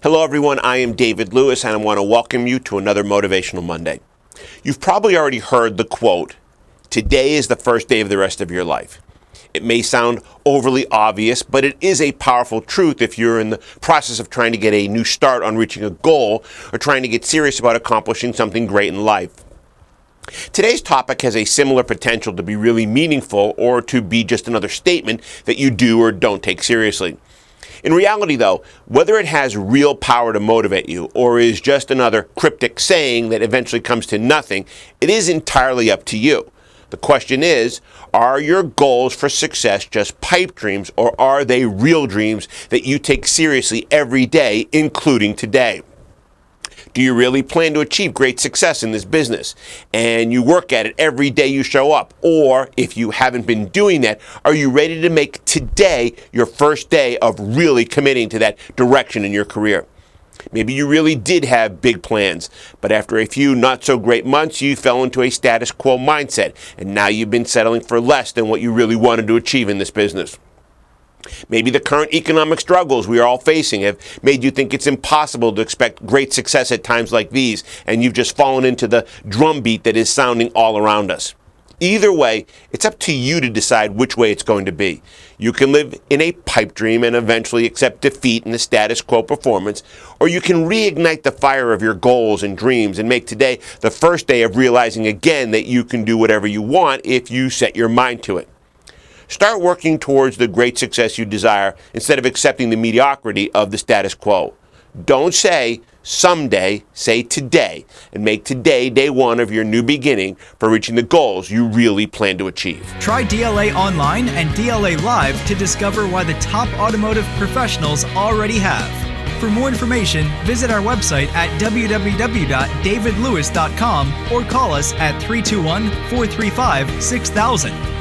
Hello everyone, I am David Lewis and I want to welcome you to another Motivational Monday. You've probably already heard the quote, "Today is the first day of the rest of your life." It may sound overly obvious, but it is a powerful truth if you're in the process of trying to get a new start on reaching a goal or trying to get serious about accomplishing something great in life. Today's topic has a similar potential to be really meaningful or to be just another statement that you do or don't take seriously. In reality, though, whether it has real power to motivate you or is just another cryptic saying that eventually comes to nothing, it is entirely up to you. The question is, are your goals for success just pipe dreams, or are they real dreams that you take seriously every day, including today? Do you really plan to achieve great success in this business and you work at it every day you show up? Or if you haven't been doing that, are you ready to make today your first day of really committing to that direction in your career? Maybe you really did have big plans, but after a few not so great months, you fell into a status quo mindset, and now you've been settling for less than what you really wanted to achieve in this business. Maybe the current economic struggles we are all facing have made you think it's impossible to expect great success at times like these, and you've just fallen into the drumbeat that is sounding all around us. Either way, it's up to you to decide which way it's going to be. You can live in a pipe dream and eventually accept defeat in the status quo performance, or you can reignite the fire of your goals and dreams and make today the first day of realizing again that you can do whatever you want if you set your mind to it. Start working towards the great success you desire instead of accepting the mediocrity of the status quo. Don't say someday, say today, and make today day one of your new beginning for reaching the goals you really plan to achieve. Try DLA Online and DLA Live to discover why the top automotive professionals already have. For more information, visit our website at www.davidlewis.com or call us at 321-435-6000.